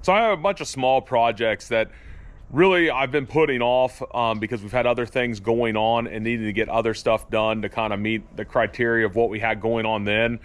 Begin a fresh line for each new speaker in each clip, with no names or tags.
So I have a bunch of small projects that really I've been putting off because we've had other things going on and needed to get other stuff done to kind of meet the criteria of what we had going on then.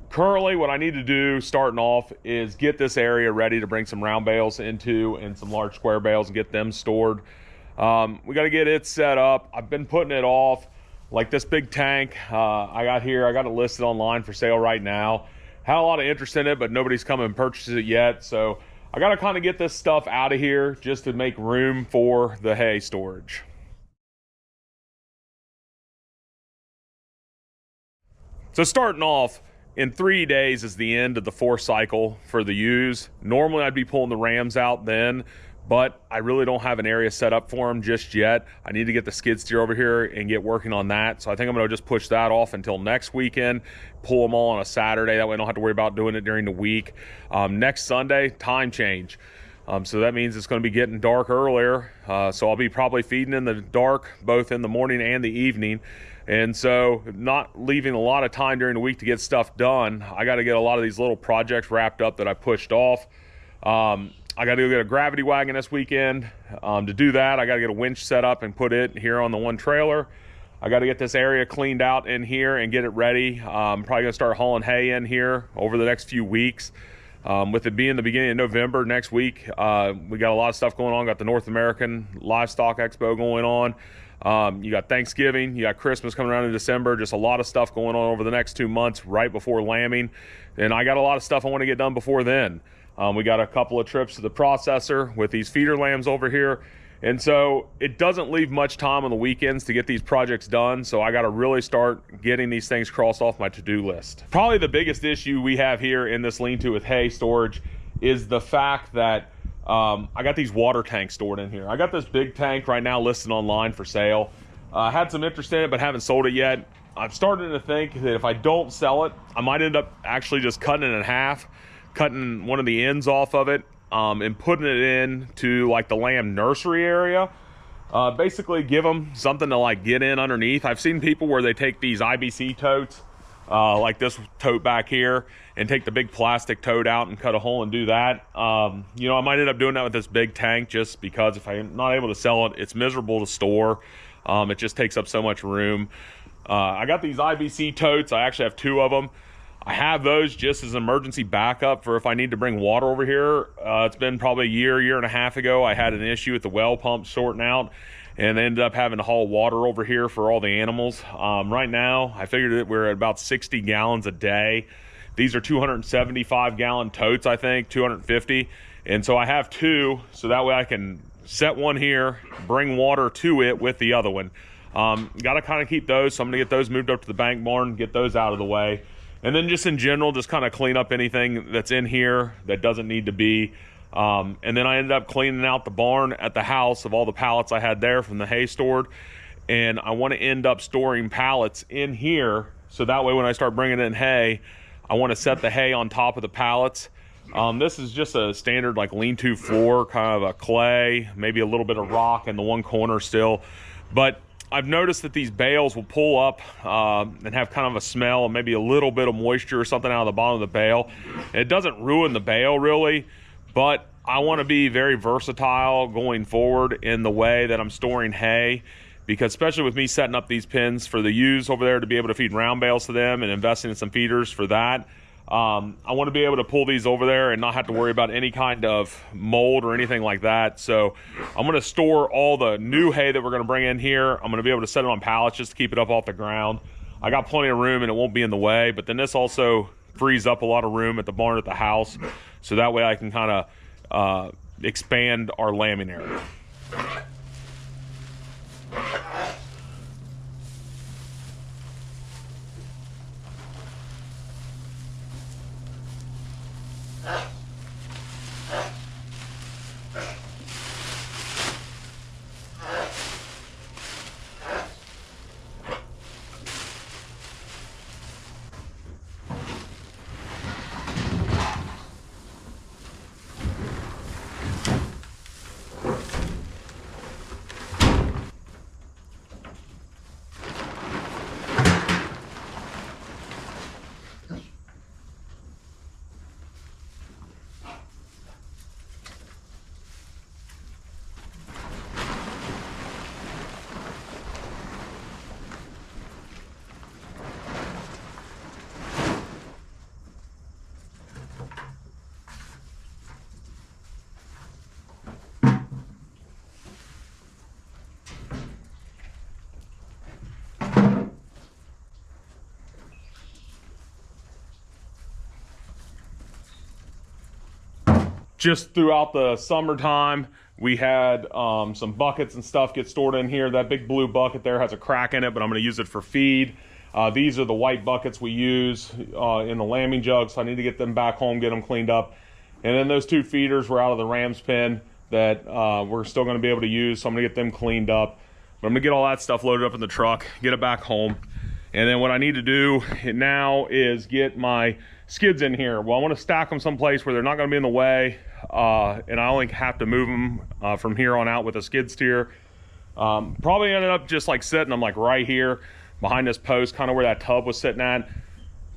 Currently, what I need to do starting off is get this area ready to bring some round bales into and some large square bales and get them stored. We got to get it set up. I've been putting it off. Like this big tank I got here, I got it listed online for sale right now. Had a lot of interest in it, but nobody's come and purchased it yet. So I got to kind of get this stuff out of here just to make room for the hay storage. So starting off, in 3 days is the end of the 4 cycle for the ewes. Normally I'd be pulling the rams out then, but I really don't have an area set up for them just yet. I need to get the skid steer over here and get working on that. So I think I'm gonna just push that off until next weekend, pull them all on a Saturday. That way I don't have to worry about doing it during the week. Next Sunday, time change. So that means it's gonna be getting dark earlier. So I'll be probably feeding in the dark, both in the morning and the evening. And so not leaving a lot of time during the week to get stuff done. I gotta get a lot of these little projects wrapped up that I pushed off. I got to go get a gravity wagon this weekend. To do that, I got to get a winch set up and put it here on the one trailer. I got to get this area cleaned out in here and get it ready. I'm probably going to start hauling hay in here over the next few weeks. With it being the beginning of November next week, we got a lot of stuff going on. Got the North American Livestock Expo going on. You got Thanksgiving, you got Christmas coming around in December. Just a lot of stuff going on over the next 2 months right before lambing. And I got a lot of stuff I want to get done before then. We got a couple of trips to the processor with these feeder lambs over here. And so it doesn't leave much time on the weekends to get these projects done. So I got to really start getting these things crossed off my to-do list. Probably the biggest issue we have here in this lean-to with hay storage is the fact that I got these water tanks stored in here. I got this big tank right now listed online for sale. I had some interest in it, but haven't sold it yet. I'm starting to think that if I don't sell it, I might end up actually just cutting it in half, cutting one of the ends off of it and putting it into like the lamb nursery area. Basically give them something to like get in underneath. I've seen people where they take these IBC totes like this tote back here and take the big plastic tote out and cut a hole and do that. You know, I might end up doing that with this big tank just because if I'm not able to sell it, it's miserable to store. It just takes up so much room. I got these IBC totes. I actually have 2 of them. I have those just as an emergency backup for if I need to bring water over here. It's been probably a year and a half ago. I had an issue with the well pump shorting out and ended up having to haul water over here for all the animals. Right now, I figured that we're at about 60 gallons a day. These are 275 gallon totes, I think, 250. And so I have 2, so that way I can set one here, bring water to it with the other one. Got to kind of keep those, so I'm gonna get those moved up to the bank barn, get those out of the way. And then just in general, just kind of clean up anything that's in here that doesn't need to be. And then I ended up cleaning out the barn at the house of all the pallets I had there from the hay stored. And I want to end up storing pallets in here. So that way when I start bringing in hay, I want to set the hay on top of the pallets. This is just a standard like lean-to floor, kind of a clay, maybe a little bit of rock in the one corner still. But I've noticed that these bales will pull up and have kind of a smell and maybe a little bit of moisture or something out of the bottom of the bale. It doesn't ruin the bale really, but I want to be very versatile going forward in the way that I'm storing hay, because especially with me setting up these pens for the ewes over there to be able to feed round bales to them and investing in some feeders for that. I want to be able to pull these over there and not have to worry about any kind of mold or anything like that. So I'm going to store all the new hay that we're going to bring in here. I'm going to be able to set it on pallets just to keep it up off the ground. I got plenty of room and it won't be in the way, but then this also frees up a lot of room at the barn at the house. So that way I can kind of expand our lambing area. just throughout the summertime, we had some buckets and stuff get stored in here. That big blue bucket there has a crack in it, but I'm going to use it for feed. These are the white buckets we use in the lambing jug, so I need to get them back home, get them cleaned up. And then those 2 feeders were out of the ram's pen that we're still going to be able to use, so I'm going to get them cleaned up. But I'm going to get all that stuff loaded up in the truck, get it back home. And then what I need to do now is get my skids in here. Well, I want to stack them someplace where they're not going to be in the way, and I only have to move them from here on out with a skid steer. Probably ended up just like sitting them like right here behind this post, kind of where that tub was sitting at.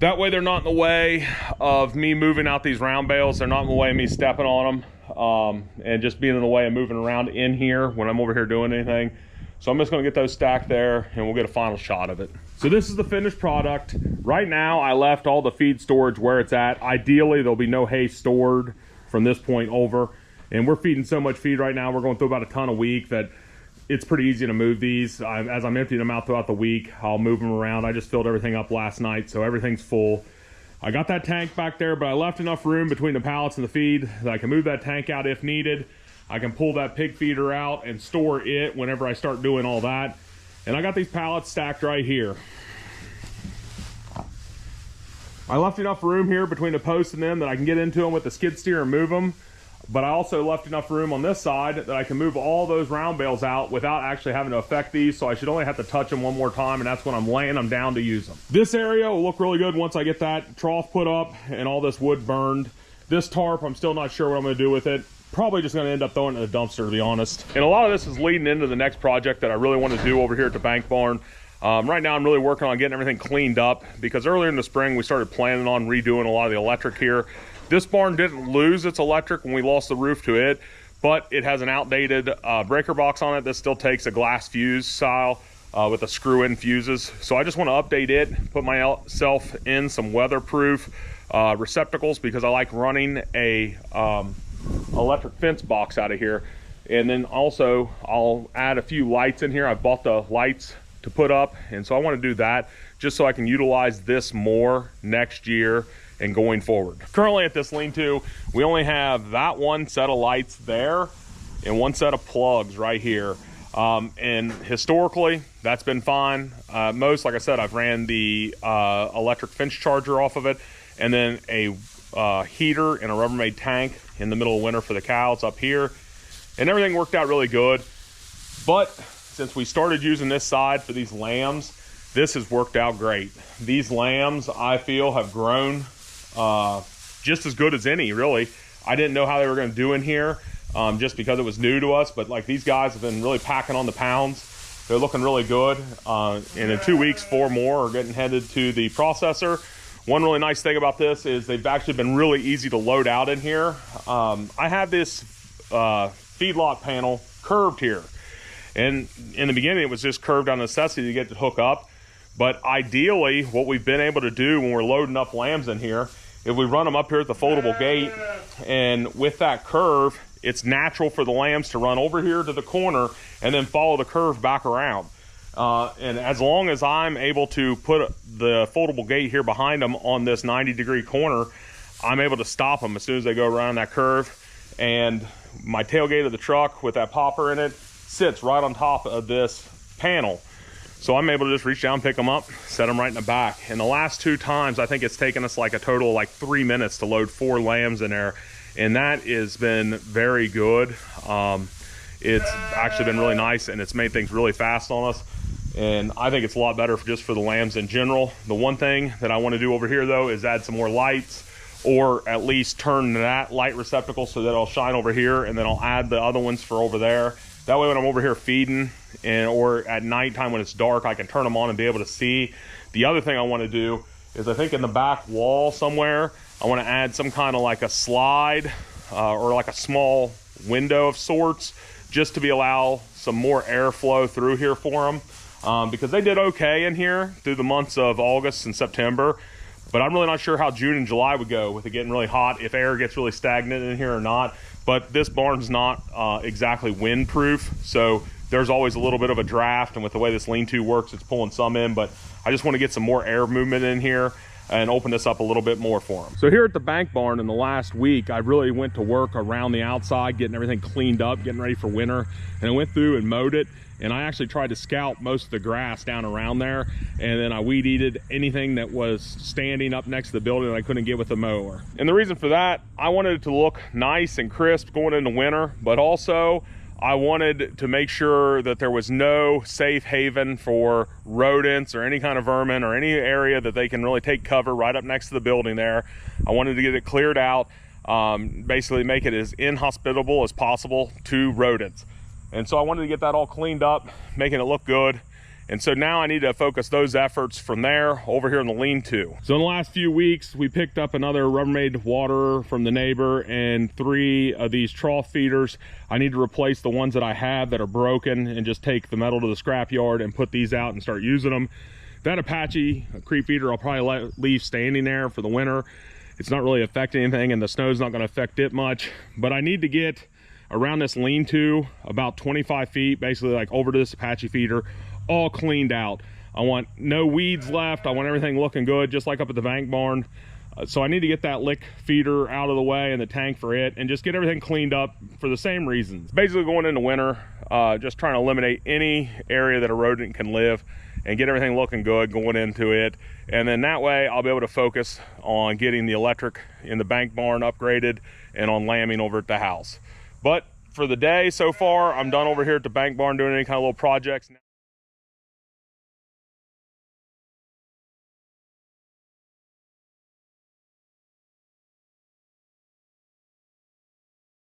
That way they're not in the way of me moving out these round bales. They're not in the way of me stepping on them, and just being in the way of moving around in here when I'm over here doing anything. So I'm just gonna get those stacked there and we'll get a final shot of it. So this is the finished product. Right now I left all the feed storage where it's at. Ideally there'll be no hay stored from this point over. And we're feeding so much feed right now, we're going through about a ton a week, that it's pretty easy to move these. As I'm emptying them out throughout the week, I'll move them around. I just filled everything up last night, so everything's full. I got that tank back there, but I left enough room between the pallets and the feed that I can move that tank out if needed. I can pull that pig feeder out and store it whenever I start doing all that. And I got these pallets stacked right here. I left enough room here between the posts and them that I can get into them with the skid steer and move them. But I also left enough room on this side that I can move all those round bales out without actually having to affect these. So I should only have to touch them one more time, and that's when I'm laying them down to use them. This area will look really good once I get that trough put up and all this wood burned. This tarp, I'm still not sure what I'm going to do with it. Probably just going to end up throwing it in the dumpster, to be honest. And a lot of this is leading into the next project that I really want to do over here at the bank barn. Right now I'm really working on getting everything cleaned up, because earlier in the spring we started planning on redoing a lot of the electric here. This barn didn't lose its electric when we lost the roof to it, but it has an outdated breaker box on it that still takes a glass fuse style with the screw-in fuses. So I just want to update it, put myself in some weatherproof receptacles, because I like running a electric fence box out of here. And then also I'll add a few lights in here. I bought the lights to put up, and so I want to do that just so I can utilize this more next year and going forward. Currently at this lean-to, we only have that one set of lights there and one set of plugs right here. And historically, that's been fine. Like I said, I've ran the electric fence charger off of it, and then a heater and a Rubbermaid tank in the middle of winter for the cows up here. And everything worked out really good. But since we started using this side for these lambs, this has worked out great. These lambs, I feel, have grown just as good as any, really. I didn't know how they were going to do in here just because it was new to us, but like these guys have been really packing on the pounds. They're looking really good. And in 2 weeks, 4 more are getting headed to the processor. One really nice thing about this is they've actually been really easy to load out in here. I have this feedlot panel curved here, and in the beginning it was just curved on necessity to get the hook up. But ideally, what we've been able to do when we're loading up lambs in here is we run them up here at the foldable gate, and with that curve, it's natural for the lambs to run over here to the corner and then follow the curve back around. And as long as I'm able to put the foldable gate here behind them on this 90-degree corner, I'm able to stop them as soon as they go around that curve. And my tailgate of the truck with that popper in it sits right on top of this panel. So I'm able to just reach down, pick them up, set them right in the back. And the last 2 times, I think it's taken us like a total of like 3 minutes to load 4 lambs in there. And that has been very good. It's actually been really nice, and it's made things really fast on us. And I think it's a lot better just for the lambs in general. The one thing that I want to do over here though is add some more lights, or at least turn that light receptacle so that it'll shine over here, and then I'll add the other ones for over there. That way when I'm over here feeding, or at nighttime when it's dark, I can turn them on and be able to see. The other thing I want to do is, I think in the back wall somewhere, I want to add some kind of like a slide or like a small window of sorts, just to allow some more airflow through here for them. Because they did okay in here through the months of August and September, but I'm really not sure how June and July would go with it getting really hot, if air gets really stagnant in here or not. But this barn's not exactly windproof, so there's always a little bit of a draft, and with the way this lean-to works, it's pulling some in. But I just want to get some more air movement in here. and open this up a little bit more for them. So here at the bank barn in the last week, I really went to work around the outside, getting everything cleaned up, getting ready for winter. And I went through and mowed it. And I actually tried to scalp most of the grass down around there. And then I weed eated anything that was standing up next to the building that I couldn't get with a mower. And the reason for that, I wanted it to look nice and crisp going into winter, but also I wanted to make sure that there was no safe haven for rodents or any kind of vermin or any area that they can really take cover right up next to the building there. I wanted to get it cleared out, basically make it as inhospitable as possible to rodents. And so I wanted to get that all cleaned up, making it look good. And so now I need to focus those efforts from there over here in the lean-to. So in the last few weeks, we picked up another Rubbermaid waterer from the neighbor and 3 of these trough feeders. I need to replace the ones that I have that are broken and just take the metal to the scrap yard and put these out and start using them. That Apache creep feeder I'll probably leave standing there for the winter. It's not really affecting anything and the snow's not gonna affect it much, but I need to get around this lean-to about 25 feet, basically like over to this Apache feeder, all cleaned out. I want no weeds left. I want everything looking good, just like up at the bank barn. So I need to get that lick feeder out of the way and the tank for it and just get everything cleaned up for the same reasons. Basically going into winter, just trying to eliminate any area that a rodent can live and get everything looking good going into it. And then that way I'll be able to focus on getting the electric in the bank barn upgraded and on lambing over at the house. But for the day so far, I'm done over here at the bank barn doing any kind of little projects.